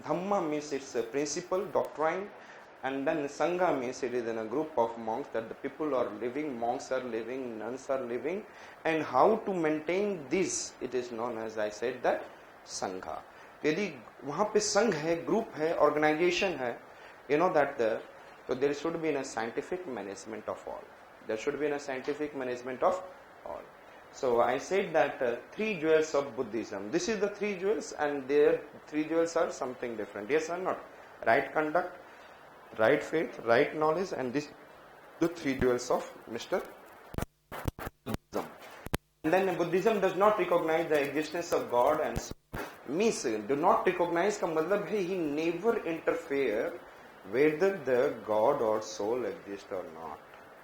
Dhamma means it's a principle, doctrine, and then Sangha means it is in a group of monks that the people are living, monks are living, nuns are living, and how to maintain this, it is known as, I said, that Sangha. यदि वहाँ पे संघ है, group है, organization है, you know that so there should be a scientific management of all. There should be a scientific management of all. So I said that three jewels of Buddhism. This is the three jewels, and their three jewels are something different. Yes or not? Right conduct, right faith, right knowledge, and this the three jewels of Mr. Buddhism. And then Buddhism does not recognize the existence of God, and means do not recognize का मतलब है he never interfere whether the God or soul exist or not.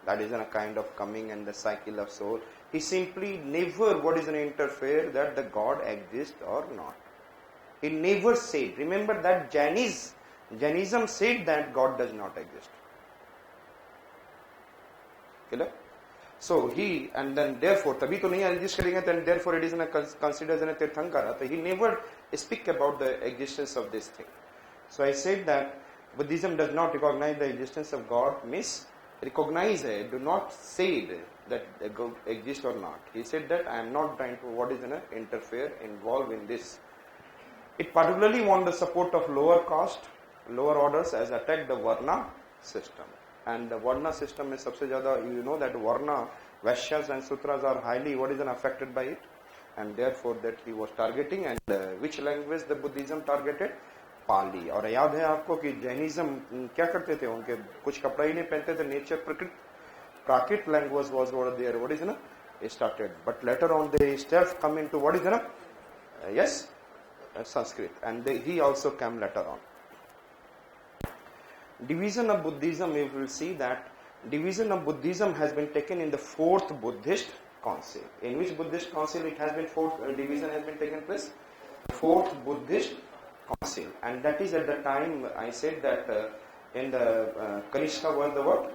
That is a kind of coming and the cycle of soul. He simply never interfere that the God exists or not. He never said. Remember that Jainism said that God does not exist. Clear? So he, and then therefore, तभी तो नहीं exist करेंगे, then therefore it is considered as a Tirthankara. So he never speak about the existence of this thing. So I said that Buddhism does not recognize the existence of God, means recognize it, do not say that God exists or not. He said that I am not trying to interfere, involve in this. It particularly want the support of lower caste, lower orders as attack the Varna system. And the Varna system is सबसे ज़्यादा, you know that Varna, Vaishyas and Sutras are highly affected by it, and therefore that he was targeting. And which language the Buddhism targeted? पाली. और याद है आपको कि Jainism क्या करते थे, उनके कुछ कपड़ा ही नहीं पहनते थे, nature Prakrit language was there, what is ना started, but later on they step come into what is ना yes Sanskrit, and he also come later on. Division of Buddhism, you will see that division of Buddhism has been taken in the fourth Buddhist council. In which Buddhist council it has been division has been taken place? Fourth Buddhist council, and that is at the time I said that in the Kanishka was the what?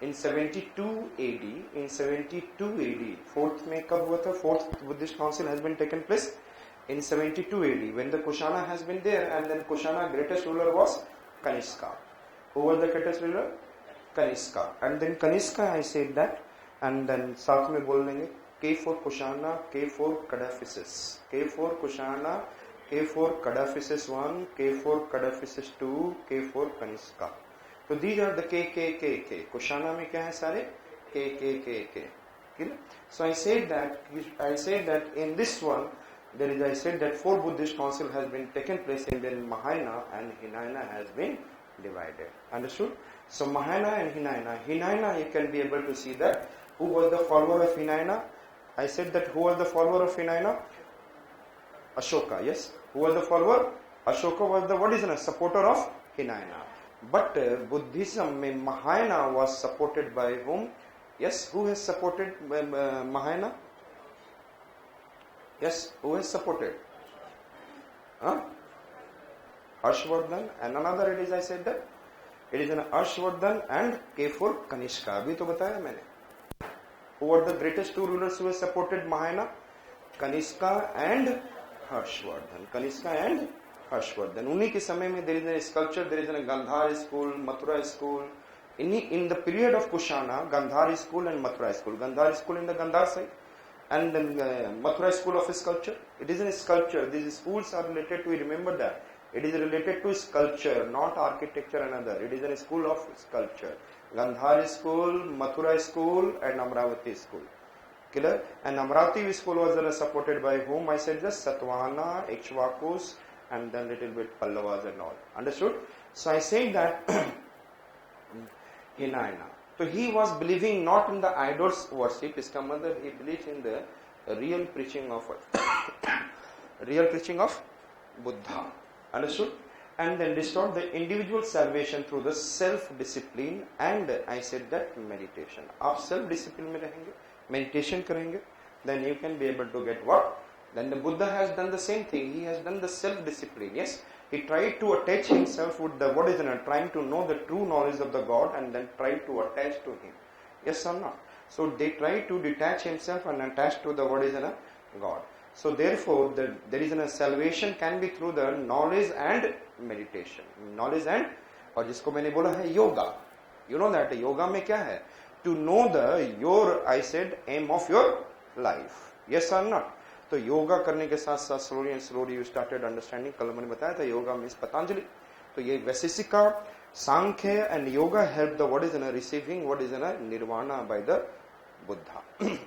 In 72 AD. In 72 AD, fourth में कब हुआ था? Fourth Buddhist council has been taken place in 72 AD when the Kushana has been there, and then Kushana greatest ruler was Kanishka. Who was the greatest ruler? Kanishka. And then Kanishka I said that, and then साथ में बोल लेंगे K for Kushana, K for Cadaphysis, K for Kushana, K for Cadaphysis 1, K for Cadaphysis 2, K for Kanishka. So these are the K. Kushana में क्या है सारे? K. So I said that in this one there is, I said that four Buddhist council has been taken place, and then Mahayana and Hinayana has been divided. Understood? So Mahayana and Hinayana you can be able to see that who was the follower of Hinayana. I said that who was the follower of Hinayana? Ashoka, yes. Who was the follower? Ashoka was the supporter of Hinayana. But Buddhism in Mahayana was supported by whom? Yes, who has supported Mahayana? Yes, who has supported? Harshvardhan, and another it is, I said that it is an Harshvardhan and K for Kanishka. अभी तो बताया मैंने. Who were the greatest two rulers who have supported Mahayana? Kanishka and Harshvardhan. उन्हीं के समय में there is a sculpture, there is a Gandhar school, Mathura school. In the period of Kushana, Gandhar school and Mathura school. Gandhar school in the Gandhar side, and then Mathura school of sculpture. It is a sculpture. These schools are related to, remember that. It is related to sculpture, not architecture another. It is a school of sculpture. Gandhar school, Mathura school, and Amravati school. Clear? And Amravati school was supported by whom? I said just Satvana, Ikshvakus, and then little bit Pallavas and all. Understood? So I say that Hinayana. So he was believing not in the idols worship. His mother, he believed in the real preaching of Buddha. Understood? And then restored the individual salvation through the self-discipline, and I said that meditation. आप self-discipline में रहेंगे, meditation करेंगे, then you can be able to get what? Then the Buddha has done the same thing. He has done the self-discipline. Yes, he tried to attach himself with the trying to know the true knowledge of the God, and then tried to attach to him. Yes or not? So they try to detach himself and attach to the God. So therefore, there is a salvation can be through the knowledge and meditation. Knowledge and, और जिसको मैंने बोला है yoga. You know that yoga में क्या है? To know your, I said, aim of your life. Yes or not? तो योगा करने के साथ साथ slowly and slowly you started understanding. कल मैंने बताया था योगा means पतंजलि. तो ये वैशेषिका, सांख्य and yoga help the what is in a receiving, what is in a nirvana by the Buddha.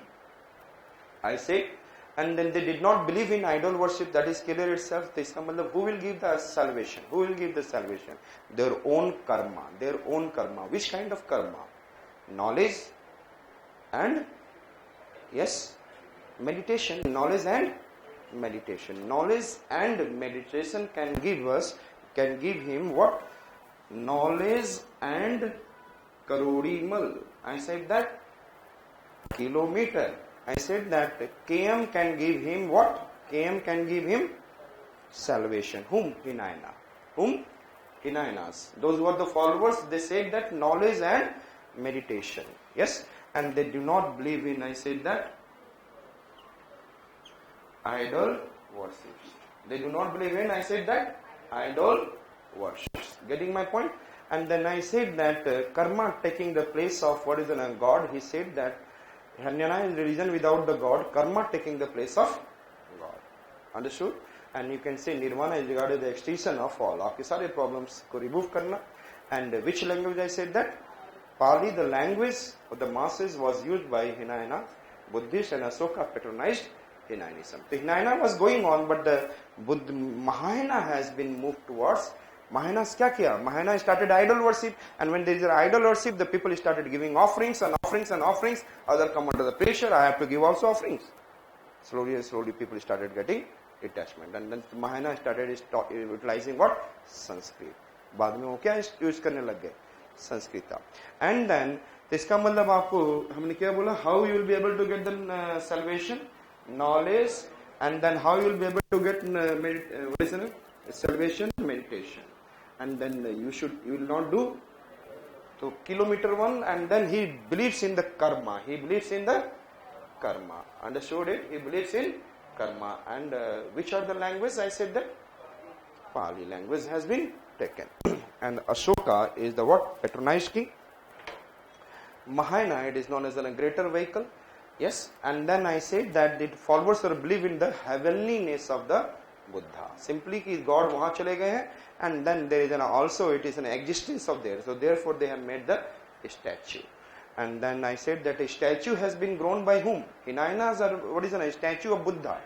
I say, and then they did not believe in idol worship. That is clear itself. तो इसका मतलब who will give the salvation? Who will give the salvation? Their own karma. Their own karma. Which kind of karma? Knowledge and yes, meditation. Knowledge and meditation. Knowledge and meditation can give him what? Knowledge and karodimal. I said that kilometer. I said that km can give him what? Km can give him salvation. Whom? Hinayana. Whom? Hinayanas. Those who are the followers, they said that knowledge and meditation. Yes, and they do not believe in, I said that, idol worships. They do not believe in, I said that, idol worships. Getting my point? And then I said that karma taking the place of what is a God. He said that Hanyana is religion without the God, karma taking the place of God. Understood? And you can say nirvana is regarded the extinction of all. आपके सारे problems को remove करना. And which language I said that? Pali, the language of the masses, was used by Hinayana, Buddhist, and Ashoka patronized Hinayanism. The Hinayana was going on, but the Mahayana has been moved towards. Mahayana क्या किया? Mahayana started idol worship, and when there is an idol worship, the people started giving offerings and offerings and offerings. Other come under the pressure. I have to give also offerings. Slowly and slowly, people started getting detachment, and then Mahayana started utilizing what? Sanskrit. बाद में वो क्या use करने लग गए? Sanskrit. And then इसका मतलब आपको हमने क्या बोला? How you will be able to get the salvation? Knowledge, and then how you will be able to get what is it? Salvation, meditation. And then you will not do. So kilometer one, and then he believes in the karma. He believes in the karma. Understood it? He believes in karma. And which are the languages? I said that Pali language has been taken. And Ashoka is the what? Patronized king. Mahayana, it is known as a greater vehicle. Yes. And then I said that the followers are believe in the heavenliness of the Buddha. Simply कि God वहाँ चले गए हैं, and then there is also it is an existence of there. So therefore they have made the statue. And then I said that a statue has been grown by whom? Hinayanas are what is a statue of Buddha?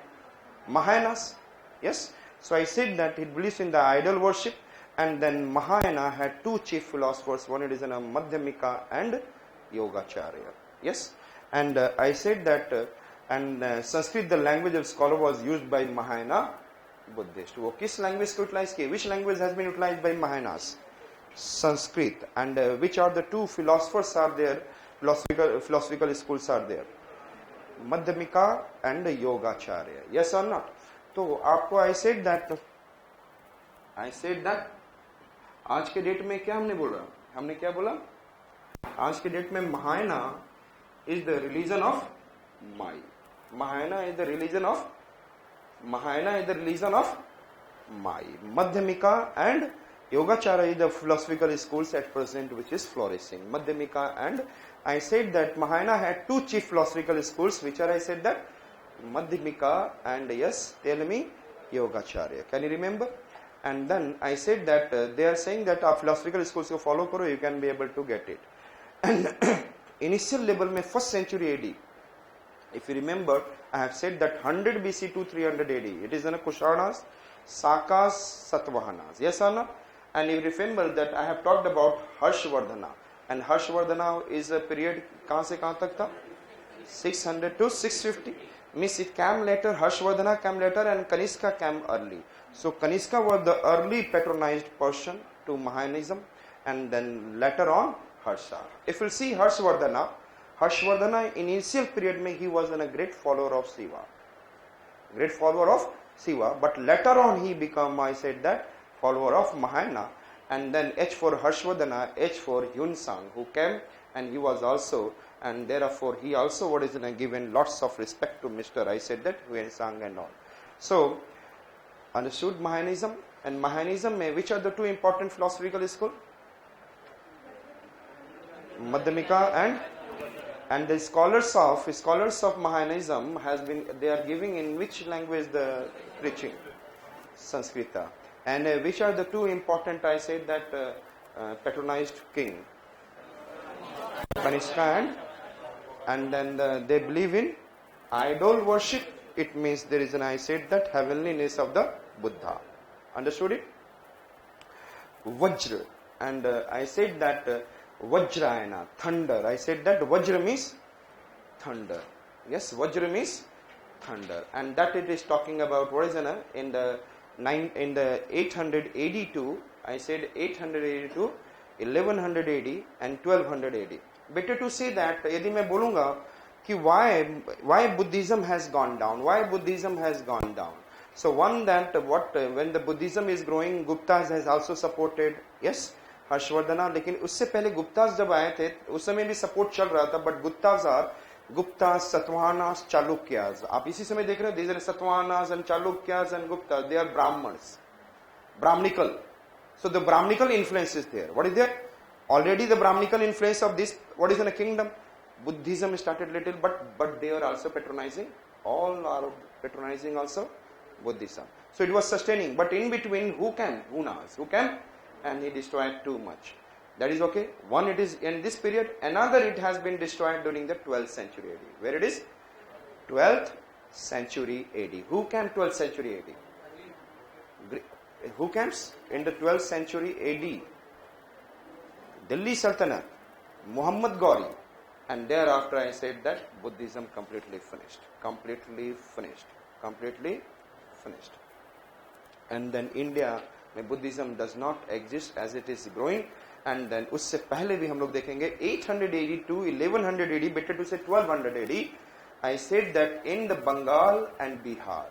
Mahayanas. Yes. So I said that it believes in the idol worship, and then Mahayana had two chief philosophers. One it is a Madhyamika and Yogacharya. Yes. And I said that Sanskrit, the language of scholar, was used by Mahayana Buddhist. वो किस language को utilize किए? Which language has been utilized by Mahayanas? Sanskrit. And which are the two philosophers are there? Philosophical schools are there. Madhyamika and Yogacharya. Yes or not? तो आपको I said that आज के date में क्या हमने बोला? हमने क्या बोला? आज के डेट में Mahayana is the religion of Mai. Mahayana is the religion of Mai. Madhyamika and Yogacharya is the philosophical schools at present which is flourishing. Madhyamika, and I said that Mahayana had two chief philosophical schools, which are I said that Madhyamika and yes, tell me, Yogacharya. Can you remember? And then I said that they are saying that our philosophical schools को follow करो, you can be able to get it. And initial level में first century AD, if you remember, I have said that 100 BC to 300 AD, it is in a Kushanas, Sakas, Satvahanas. Yes or no? And you remember that I have talked about Harshvardhana. And Harshvardhana is a period, कहाँ से कहाँ तक था? 600 to 650. Means it came later, Harshvardhana came later, and Kanishka came early. So Kanishka was the early patronized person to Mahayanism, and then later on Harsha. If you see Harshvardhana in initial period mein he was a great follower of Shiva, but later on he become, I said that, follower of Mahayana. And then H for Harshvardhana, H for Hyunsang, who came and he was also, and therefore he also what is given lots of respect to Mr. I said that Huyen Sang and all. So understood Mahayanism, and Mahayanism, which are the two important philosophical schools? Madhyamika and the scholars of Mahayanism has been, they are giving in which language the preaching? Sanskrita. And which are the two important, I said that patronized king? Kanishka and then they believe in idol worship. It means there is an, I said that heavenliness of the Buddha. Understood it? Vajra, and I said that Vajrayana, thunder. I said that Vajra means thunder. Yes, Vajra means thunder, and that it is talking about what is in the 882. I said 882, 1100 AD and 1200 AD. Better to say that यदि मैं बोलूँगा कि why Buddhism has gone down? Why Buddhism has gone down? So one that when the Buddhism is growing, Guptas has also supported. Yes, Harshavardhana. लेकिन उससे पहले गुप्तास जब आए थे उस समय भी सपोर्ट चल रहा था, बट गुप्तास सतवाहनास चालुक्यास. आप इसी समय देख रहे हो, these are Satavahanas and Chalukyas and Guptas, they are Brahmins, Brahmanical. So the Brahmanical influence is there. What is there? Already the Brahmanical influence of this, what is in a kingdom? Buddhism started little, but they are also patronizing. All are patronizing also Buddhism. So it was sustaining, but in between, who knows? And he destroyed too much. That is okay. One, it is in this period. Another, it has been destroyed during the 12th century AD. Where it is? 12th century AD. Who came 12th century AD? Who comes in the 12th century AD? Delhi Sultanate, Muhammad Ghori, and thereafter I said that Buddhism completely finished. And then India, Buddhism does not exist as it is growing. And then उससे पहले भी हम लोग देखेंगे 800 AD to 1100 AD, better to say 1200 AD. I said that in the Bengal and Bihar,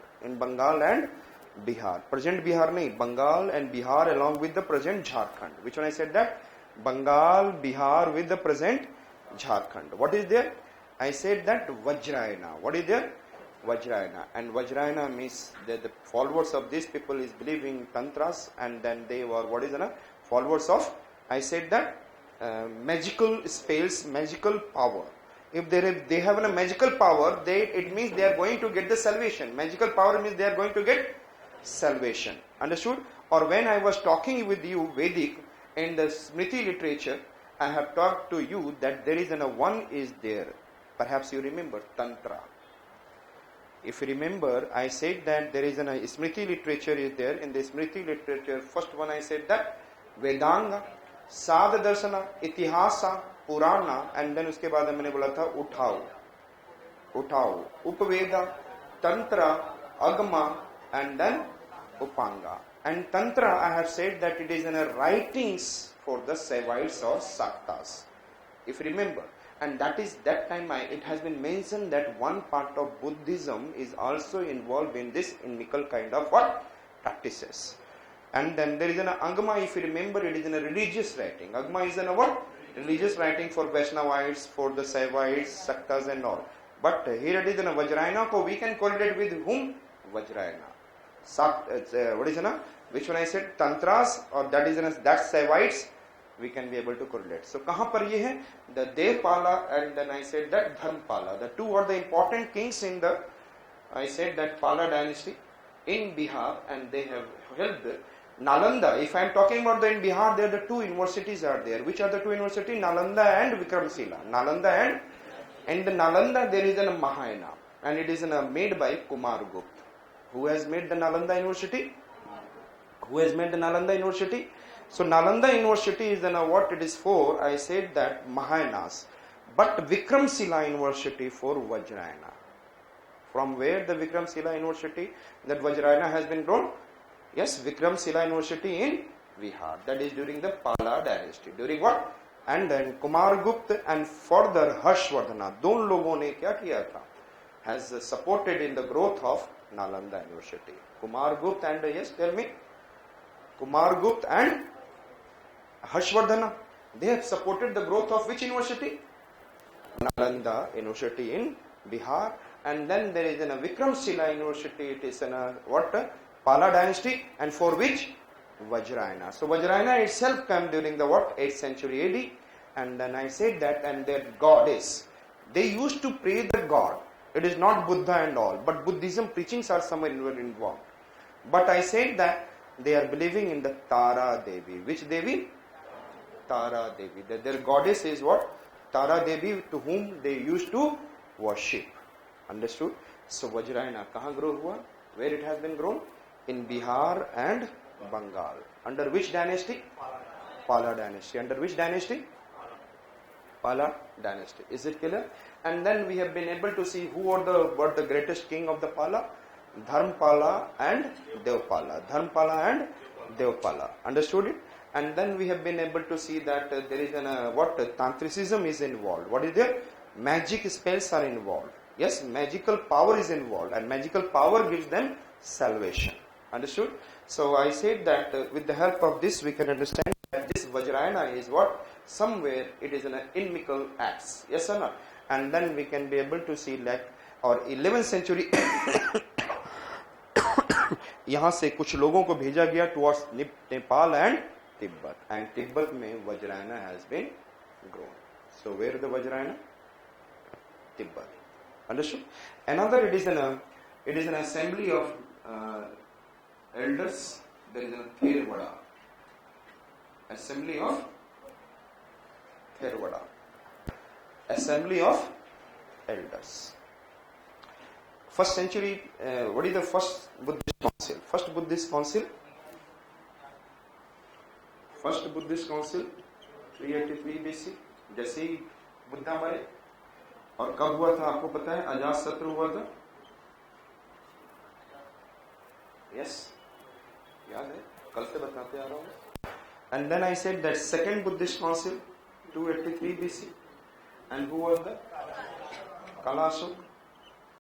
present Bihar nahi, Bengal and Bihar along with the present Jharkhand. Which one I said that? Bengal, Bihar with the present Jharkhand. What is there? I said that Vajrayana. What is there? Vajrayana. And Vajrayana means that the followers of these people is believing tantras, and then they were followers of, I said that magical spells, magical power. If they have a magical power, it means they are going to get the salvation. Magical power means they are going to get salvation. Understood? Or when I was talking with you Vedic in the Smriti literature, I have talked to you that there is one is there. Perhaps you remember Tantra. If you remember, I said that there is a Smriti literature is there. In the Smriti literature, first one I said that Vedanga, Sadha Darsana, Itihasa, Purana, and then उसके बाद मैंने बोला था उठाओ, Upaveda, Tantra, Agama, and then Upanga. And Tantra, I have said that it is in a writings for the Saivites or Saktas. If you remember, and that time it has been mentioned that one part of Buddhism is also involved in this inimical kind of practices. And then there is an Agama, if you remember, it is in a religious writing. Agama is in a what? Religious writing for Vaishnavites, for the Saivites, Saktas and all. But here it is in a Vajrayana, so we can correlate with whom? Vajrayana. What is which one I said? Tantras, or that is that Saivites, we can be able to correlate. So kahan par ye hai? The Devpala and then I said that Dharmpala. The two are the important kings in the, I said that Pala dynasty in Bihar, and they have helped Nalanda. If I am talking about in Bihar, there the two universities are there. Which are the two universities? Nalanda and Vikramshila. Nalanda and in the Nalanda there is a Mahayana, and it is made by Kumargupta. Who has made the Nalanda University? So Nalanda University is what it is for? I said that Mahayanas. But Vikramshila University for Vajrayana. From where the Vikramshila University that Vajrayana has been grown? Yes, Vikramshila University in Bihar. That is during the Pala dynasty. During what? And then Kumargupta and further Harshvardhana. दोनों लोगों ने क्या किया था? Has supported in the growth of Nalanda University. Kumargupta and yes, tell me. Kumargupta and Harshvardhana. They have supported the growth of which university? Nalanda University in Bihar. And then there is a Vikramshila University. It is what? Pala dynasty. And for which? Vajrayana. So Vajrayana itself came during the what? 8th century AD. And then I said that, and their goddess. They used to pray the god. It is not Buddha and all, but Buddhism preachings are somewhere involved. But I said that they are believing in the Tara Devi. Which Devi? Tara Devi. That their goddess is what? Tara Devi, to whom they used to worship. Understood? So Vajrayana kahan grow hua? Where it has been grown? In Bihar and Bengal. Under which dynasty? Pala dynasty. Under which dynasty? Pala dynasty. Is it clear? And then we have been able to see who were the greatest king of the Pala? Dharmpala and Devpala. Dharmpala and Devpala. Understood it? And then we have been able to see that there is what tantricism is involved. What is there? Magic spells are involved. Yes, magical power is involved, and magical power gives them salvation. Understood? So I said that with the help of this we can understand that this Vajrayana is what? Somewhere it is an inimical acts. Yes or not? And then we can be able to see like और 11th century यहाँ से कुछ लोगों को भेजा गया towards Nepal and Tibet, and Tibet में Vajrayana has been grown. So where is the Vajrayana? Tibet. Understood? Another it is an assembly of elders. There is a Thervada. Assembly of Thervada. Assembly of elders. First century, what is the first Buddhist council? First Buddhist council? First Buddhist council, 383 BC. जैसे ही बुद्धा मरे, और कब हुआ था आपको पता है? अजात शत्रु हुआ था. Yes, याद है? कल से बताते आ रहा हूँ. And then I said that second Buddhist council, 283 BC. And who was the? Kalasuk.